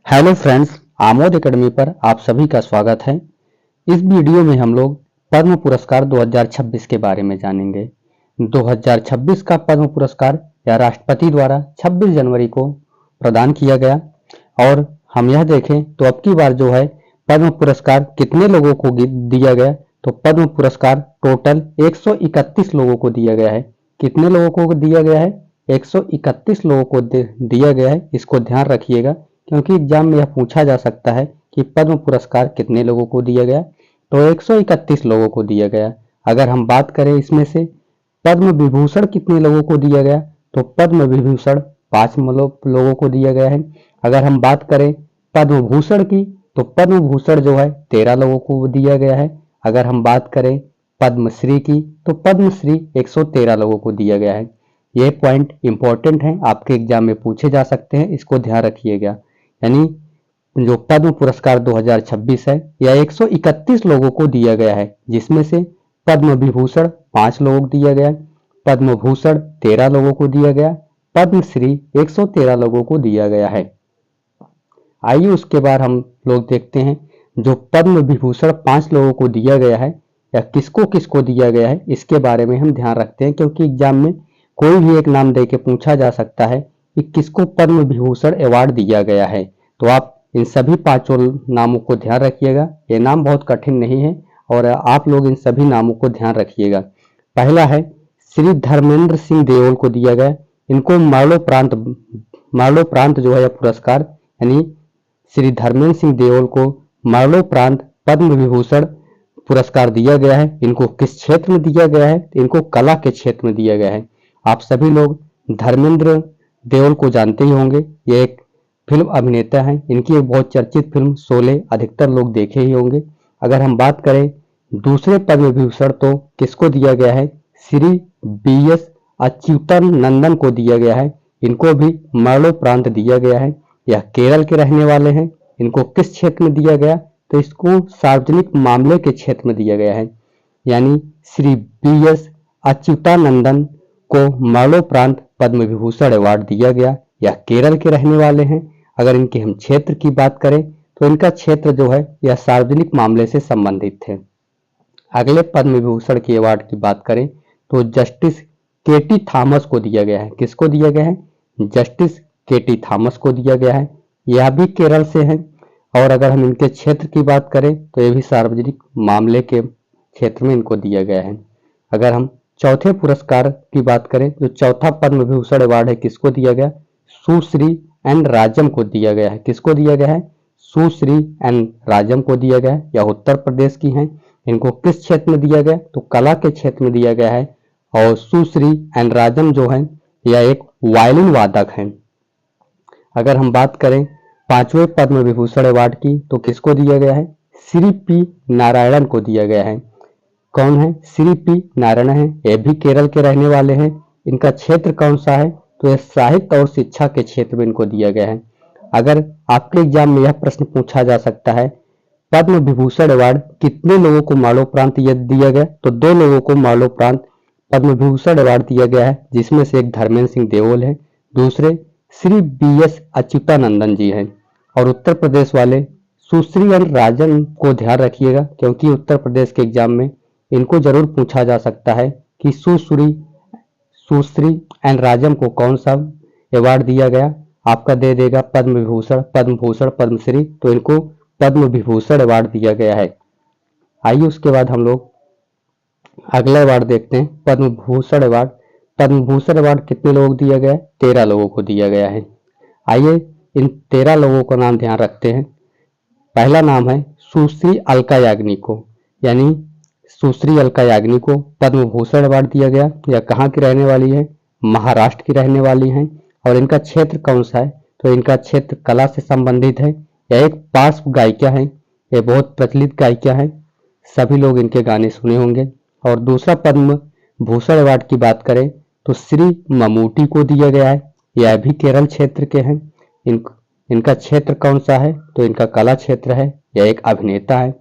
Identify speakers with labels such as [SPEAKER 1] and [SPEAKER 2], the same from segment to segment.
[SPEAKER 1] Hello friends, Amod academy पर आप सभी का स्वागत है। इस वीडियो में हम लोग पद्म पुरस्कार 2026 के बारे में जानेंगे। 2026 का पद्म पुरस्कार या राष्ट्रपति द्वारा 26 जनवरी को प्रदान किया गया और हम यह देखें तो अब की बार जो है पद्म पुरस्कार कितने लोगों को दिया गया, तो पद्म पुरस्कार टोटल 131 लोगों को दिया गया है। कितने लोगों को दिया गया है? 131 लोगों को दिया गया है। इसको ध्यान रखिएगा क्योंकि एग्जाम में यह पूछा जा सकता है कि पद्म पुरस्कार कितने लोगों को दिया गया, तो 131 लोगों को दिया गया। अगर हम बात करें इसमें से पद्म विभूषण कितने लोगों को दिया गया, तो पद्म विभूषण 5 लोगों को दिया गया है। अगर हम बात करें पद्म भूषण की, तो पद्म भूषण जो है 13 लोगों को दिया गया है। अगर हम बात करें पद्मश्री की, तो पद्मश्री 113 लोगों को दिया गया है। ये पॉइंट इंपॉर्टेंट है, आपके एग्जाम में पूछे जा सकते हैं, इसको ध्यान रखिएगा। यानी जो पद्म पुरस्कार 2026 है यह 131 लोगों को दिया गया है, जिसमें से पद्म विभूषण 5 लोगों को दिया गया, पद्म भूषण 13 लोगों को दिया गया, पद्मश्री 113 लोगों को दिया गया है। आइए उसके बाद हम लोग देखते हैं जो पद्म विभूषण 5 लोगों को दिया गया है या किसको किसको दिया गया है, इसके बारे में हम ध्यान रखते हैं क्योंकि एग्जाम में कोई भी एक नाम दे के पूछा जा सकता है कि किसको पद्म विभूषण अवार्ड दिया गया है। तो आप इन सभी 5 नामों को ध्यान रखिएगा। ये नाम बहुत कठिन नहीं है और आप लोग इन सभी नामों को ध्यान रखिएगा। पहला है श्री धर्मेंद्र सिंह देओल को दिया गया। इनको मरणोपरांत जो है यह पुरस्कार, यानी श्री धर्मेंद्र सिंह देओल को मरणोपरांत पद्म विभूषण पुरस्कार दिया गया है। इनको किस क्षेत्र में दिया गया है? इनको कला के क्षेत्र में दिया गया है। आप सभी लोग धर्मेंद्र देओल को जानते ही होंगे, ये एक फिल्म अभिनेता हैं। इनकी एक बहुत चर्चित फिल्म शोले अधिकतर लोग देखे ही होंगे। अगर हम बात करें दूसरे पद्म विभूषण, तो किसको दिया गया है? श्री BS अच्युतानंदन को दिया गया है। इनको भी मरणोपरांत दिया गया है। यह केरल के रहने वाले हैं। इनको किस क्षेत्र में दिया गया? तो इसको सार्वजनिक मामले के क्षेत्र में दिया गया है। यानी श्री BS अच्युतानंदन को मरणोपरांत पद्म विभूषण अवार्ड दिया गया। यह केरल के रहने वाले हैं। अगर इनके हम क्षेत्र की बात करें तो इनका क्षेत्र जो है यह सार्वजनिक मामले से संबंधित है। अगले पद्म विभूषण के अवार्ड की बात करें तो जस्टिस KT थॉमस को दिया गया है। किसको दिया गया है? जस्टिस KT थॉमस को दिया गया है। यह भी केरल से हैं। और अगर हम इनके क्षेत्र की बात करें तो यह भी सार्वजनिक मामले के क्षेत्र में इनको दिया गया है। अगर हम चौथे पुरस्कार की बात करें, जो चौथा पद्म विभूषण अवार्ड है किसको दिया गया? सुश्री एन राजम को दिया गया है। किसको दिया गया है? सुश्री एन राजम को दिया गया है। यह उत्तर प्रदेश की हैं। इनको किस क्षेत्र में दिया गया? तो कला के क्षेत्र में दिया गया है। और सुश्री एन राजम जो है यह एक वायलिन वादक हैं। अगर हम बात करें पांचवें पद्म विभूषण अवार्ड की, तो किसको दिया गया है? श्री P नारायणन को दिया गया है। कौन है? श्री P नारायण है। ये भी केरल के रहने वाले हैं। इनका क्षेत्र कौन सा है? तो यह साहित्य और शिक्षा के क्षेत्र में इनको दिया गया है। अगर आपके एग्जाम में यह प्रश्न पूछा जा सकता है पद्म विभूषण अवार्ड कितने लोगों को मरणोपरांत दिया गया, तो 2 लोगों को मरणोपरांत पद्म विभूषण अवार्ड दिया गया है, जिसमें से एक धर्मेंद्र सिंह देओल है, दूसरे श्री BS अच्युतानंदन जी हैं। और उत्तर प्रदेश वाले सुश्री एन राजन को ध्यान रखिएगा क्योंकि उत्तर प्रदेश के एग्जाम में इनको जरूर पूछा जा सकता है कि सुश्री एन राजम को कौन सा अवार्ड दिया गया। आपका दे देगा पद्म विभूषण, पद्म भूषण, पद्मश्री, तो इनको पद्म विभूषण अवार्ड दिया गया है। आइए उसके बाद हम लोग अगला अवार्ड देखते हैं, पद्म भूषण अवार्ड। पद्म भूषण अवार्ड कितने लोगों को दिया गया है? 13 लोगों को दिया गया है। आइए इन 13 लोगों का नाम ध्यान रखते हैं। पहला नाम है सुश्री अलका याग्निक को, यानी सुश्री अलका याग्निक को पद्म भूषण अवार्ड दिया गया। यह कहाँ की रहने वाली है? महाराष्ट्र की रहने वाली हैं। और इनका क्षेत्र कौन सा है? तो इनका क्षेत्र कला से संबंधित है। यह एक पार्श्व गायिका है। यह बहुत प्रचलित गायिका है, सभी लोग इनके गाने सुने होंगे। और दूसरा पद्म भूषण अवार्ड की बात करें तो श्री ममूटी को दिया गया है। यह भी केरल क्षेत्र के हैं। इनका क्षेत्र कौन सा है? तो इनका कला क्षेत्र है। यह एक अभिनेता है।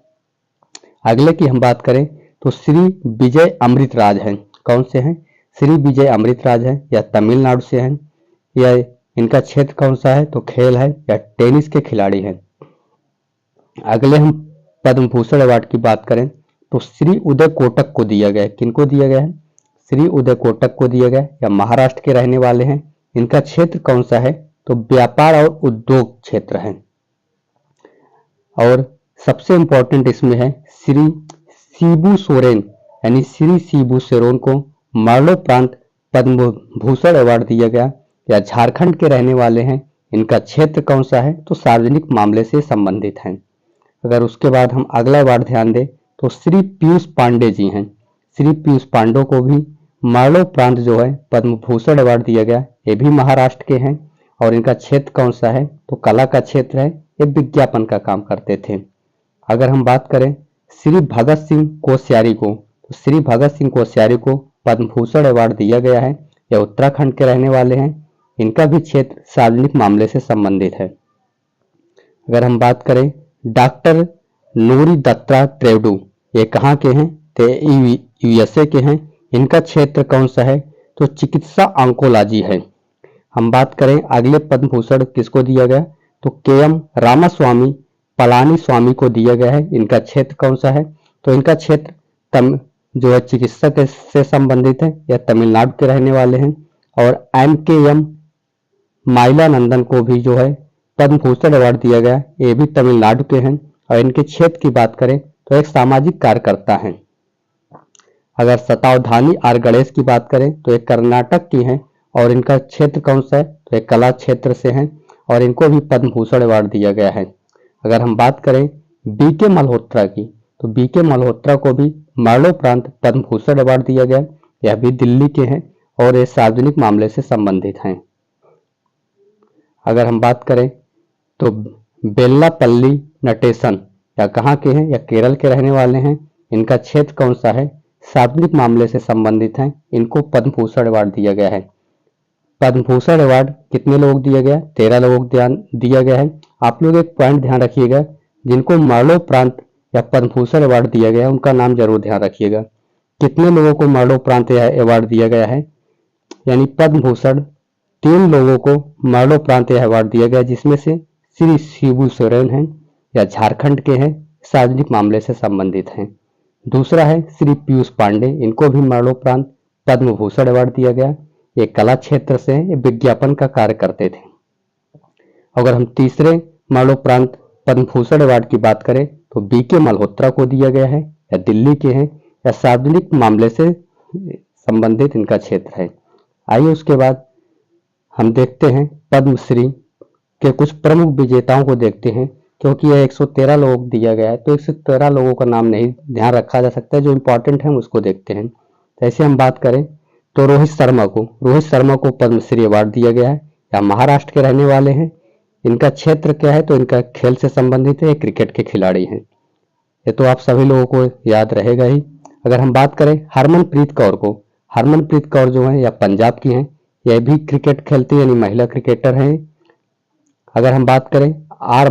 [SPEAKER 1] अगले की हम बात करें तो श्री विजय अमृतराज हैं। कौन से हैं? श्री विजय अमृतराज हैं। यह तमिलनाडु से हैं। यह इनका क्षेत्र कौन सा है, तो खेल है या टेनिस के खिलाड़ी हैं। अगले हम पद्म भूषण अवार्ड की बात करें तो श्री उदय कोटक को दिया गया है। किनको दिया गया है, श्री उदय कोटक को दिया गया है, या महाराष्ट्र के रहने वाले हैं। इनका क्षेत्र कौन सा है, तो व्यापार और उद्योग क्षेत्र है। और सबसे इंपॉर्टेंट इसमें है श्री शिबू सोरेन, यानी श्री शिबू सोरेन को मरणोपरांत पद्म भूषण अवार्ड दिया गया, या झारखंड के रहने वाले हैं। इनका क्षेत्र कौन सा है, तो सार्वजनिक मामले से संबंधित हैं। अगर उसके बाद हम अगला अवार्ड ध्यान दें तो श्री पीयूष पांडे जी हैं। श्री पीयूष पांडे को भी मरणोपरांत जो है पद्म भूषण अवार्ड दिया गया, ये भी महाराष्ट्र के हैं। और इनका क्षेत्र कौन सा है, तो कला का क्षेत्र है, ये विज्ञापन का काम करते थे। अगर हम बात करें श्री भगत सिंह कोश्यारी को, तो श्री भगत सिंह कोश्यारी को पद्म भूषण अवार्ड दिया गया है, यह उत्तराखंड के रहने वाले हैं। इनका भी क्षेत्र सार्वजनिक मामले से संबंधित है। अगर हम बात करें डॉक्टर नूरी दत्ता ट्रेवडू, ये कहाँ के हैं, तो यूएसए के हैं। इनका क्षेत्र कौन सा है, तो चिकित्सा ऑन्कोलॉजी है। हम बात करें अगले पद्म भूषण किसको दिया गया, तो केएम रामास्वामी पलानी स्वामी को दिया गया है। इनका क्षेत्र कौन सा है, तो इनका क्षेत्र जो है चिकित्सा से संबंधित है, या तमिलनाडु के रहने वाले हैं। और एमकेएम माइलानंदन को भी जो है पद्म भूषण अवार्ड दिया गया, ये भी तमिलनाडु के हैं। और इनके क्षेत्र की बात करें तो एक सामाजिक कार्यकर्ता हैं। अगर सतावधानी आर गणेश की बात करें तो एक कर्नाटक की हैं, और इनका क्षेत्र कौन सा है, तो एक कला क्षेत्र से हैं, और इनको भी पद्म भूषण अवार्ड दिया गया है। अगर हम बात करें बीके मल्होत्रा की, तो बीके मल्होत्रा को भी मरणोपरांत पद्म भूषण अवार्ड दिया गया, यह भी दिल्ली के हैं, और ये सार्वजनिक मामले से संबंधित हैं। अगर हम बात करें तो बेल्लापल्ली नटेशन, या कहाँ के हैं, या केरल के रहने वाले हैं। इनका क्षेत्र कौन सा है, सार्वजनिक मामले से संबंधित हैं। इनको पद्म भूषण अवार्ड दिया गया है। पद्म भूषण अवार्ड कितने लोगों को दिया गया, 13 लोगों को दिया गया है। आप लोग एक पॉइंट ध्यान रखिएगा, जिनको मरणोपरांत या पद्म भूषण अवार्ड दिया गया उनका नाम जरूर ध्यान रखिएगा। कितने लोगों को मरणोपरांत अवार्ड दिया गया है, यानी पद्म भूषण 3 लोगों को मरणोपरांत अवार्ड दिया गया, जिसमें से श्री शिबू सोरेन हैं, या झारखंड के हैं, सार्वजनिक मामले से संबंधित हैं। दूसरा है श्री पीयूष पांडे, इनको भी मरणोपरांत पद्म भूषण अवार्ड दिया गया, ये कला क्षेत्र से हैं, ये विज्ञापन का कार्य करते थे। अगर हम तीसरे मरणोपरांत पद्म भूषण अवार्ड की बात करें तो बीके मल्होत्रा को दिया गया है, या दिल्ली के हैं, या सार्वजनिक मामले से संबंधित इनका क्षेत्र है। आइए उसके बाद हम देखते हैं पद्मश्री के कुछ प्रमुख विजेताओं को देखते हैं, क्योंकि यह 113 लोगों को दिया गया है, तो 113 लोगों का नाम नहीं ध्यान रखा जा सकता है, जो इंपॉर्टेंट है उसको देखते हैं। जैसे हम बात करें तो रोहित शर्मा को पद्मश्री अवार्ड दिया गया है, या महाराष्ट्र के रहने वाले हैं। इनका क्षेत्र क्या है, तो इनका खेल से संबंधित है, क्रिकेट के खिलाड़ी हैं। ये तो आप सभी लोगों को याद रहेगा ही। अगर हम बात करें हरमनप्रीत कौर जो है या पंजाब की हैं, यह भी क्रिकेट खेलती है, यानी महिला क्रिकेटर हैं। अगर हम बात करें आर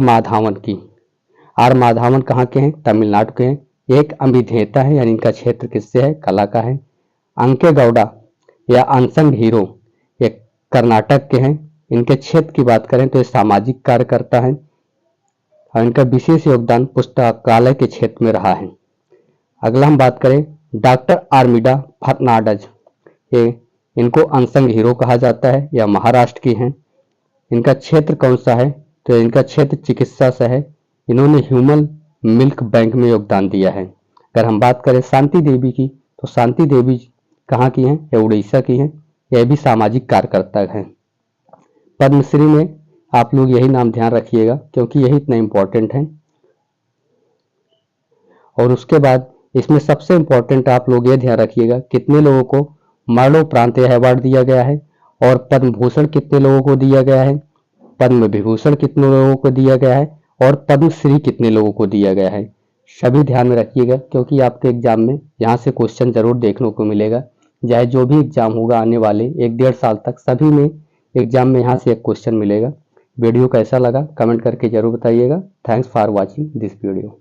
[SPEAKER 1] माधवन कहाँ के हैं, तमिलनाडु के हैं, एक अभिनेता है, यानी इनका क्षेत्र किससे है, कला का है। अंके गौड़ा या अनसंग हीरो, ये कर्नाटक के हैं, इनके क्षेत्र की बात करें तो ये सामाजिक कार्यकर्ता हैं, और इनका विशेष योगदान पुस्तकालय के क्षेत्र में रहा है। अगला हम बात करें डॉक्टर आर्मिडा फर्नांडज, ये इनको अनसंग हीरो कहा जाता है, या महाराष्ट्र की हैं। इनका क्षेत्र कौन सा है, तो इनका क्षेत्र चिकित्सा से है, इन्होंने ह्यूमन मिल्क बैंक में योगदान दिया है। अगर हम बात करें शांति देवी की, तो शांति देवी कहाँ की हैं, या उड़ीसा की हैं, यह भी सामाजिक कार्यकर्ता हैं। पद्मश्री में आप लोग यही नाम ध्यान रखिएगा, क्योंकि यही इतना इम्पोर्टेंट है। और उसके बाद इसमें सबसे इम्पोर्टेंट आप लोग ये ध्यान रखिएगा, कितने लोगों को मरणोपरांत अवार्ड दिया गया है, और पद्म भूषण कितने लोगों को दिया गया है, पद्म विभूषण कितने लोगों को दिया गया है, और पद्मश्री कितने लोगों को दिया गया है। सभी ध्यान में रखिएगा, क्योंकि आपके एग्जाम में यहाँ से क्वेश्चन जरूर देखने को मिलेगा। चाहे जो भी एग्जाम होगा आने वाले 1-1.5 साल तक, सभी में एग्जाम में यहाँ से एक क्वेश्चन मिलेगा। वीडियो कैसा लगा कमेंट करके जरूर बताइएगा। Thanks for watching this video.